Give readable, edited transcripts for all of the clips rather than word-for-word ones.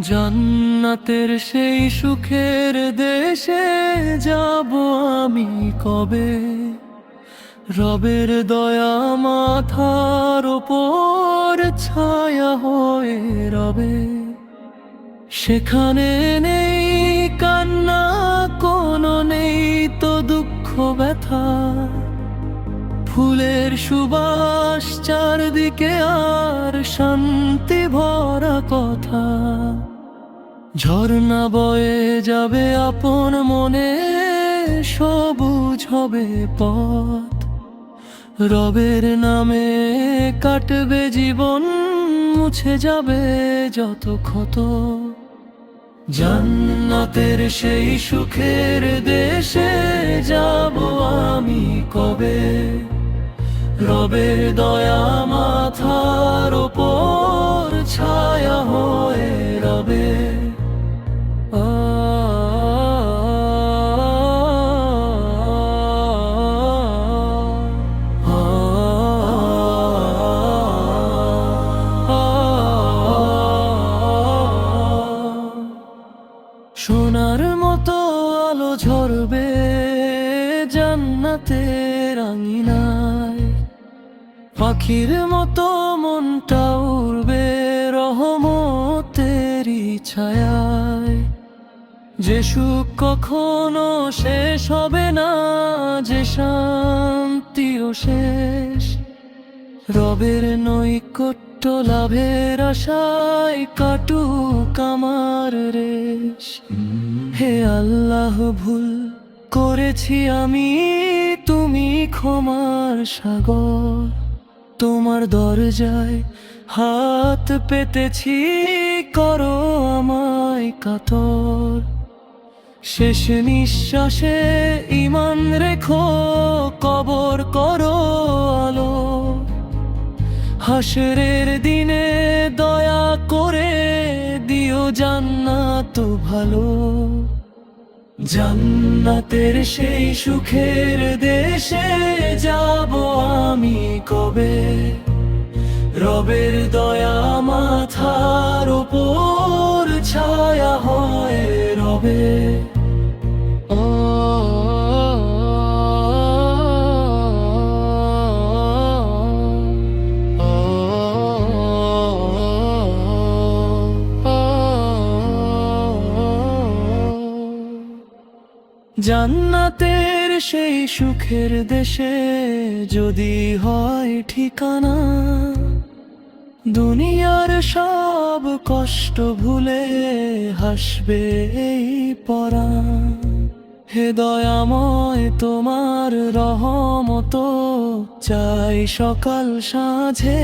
জান্নাতের সেই সুখের দেশে যাব আমি কবে? রবের দয়া মাথার ওপর ছায়া হয়ে রবে। সেখানে নেই কান্না, কোনো নেই তো দুঃখ ব্যথা। ফুলের সুবাস চারদিকে, আর শান্তি ভরা কথা। ঝর্ণা বয়ে যাবে আপন মনে, সবুজ হবে পথ। রবের নামে কাটবে জীবন, মুছে যাবে যত ক্ষত। জান্নাতের সেই সুখের দেশে যাব আমি কবে? রবের দয়া মাথার ওপর ছায়া হয়ে রবে। সোনার মতো আলো ঝরবে জান্নাতের আঙিনায়। পাখির মতো মনটা উড়বে রহমতেরই ছায়ায়। যে সুখ কখনো শেষ হবে না, যে শান্তিও শেষ। রবের নৈকট্য লাভের আশায় কাটুক আমার রেশ। হে আল্লাহ, ভুল করেছি আমি, তুমি ক্ষমার সাগর। তোমার দরজায় হাত পেতেছি, করো আমায় কাতর। শেষ নিঃশ্বাসে ঈমান রেখো, কবর করো আলো। হাসরের দিনে দয়া করে দিও জান্নাত ভালো। জান্নাতের সেই সুখের দেশে যাব আমি কবে? রবের দয়া মাথার উপর ছায়া হয়ে রবে। জান্নাতের সেই সুখের দেশে যদি হয় ঠিকানা, দুনিয়ার সব কষ্ট ভুলে হাসবে এই পরাণ। হে দয়াময়, তোমার রহমত চাই সকাল সাঁঝে।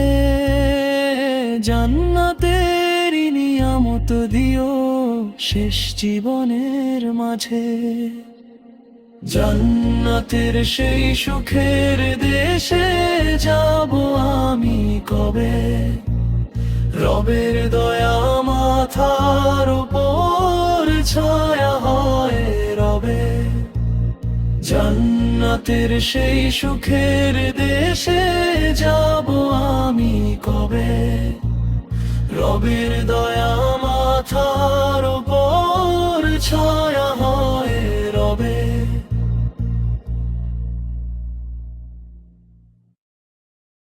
জান্নাতের নিয়ামত দিও শেষ জীবনের মাঝে। জান্নাতের সেই সুখের দেশে যাব আমি কবে? রবের দয়া মাথার উপর ছায়া হয়ে রবে। জান্নাতের সেই সুখের দেশে যাব আমি কবে? রবের দয়া মাথার উপর ছায়া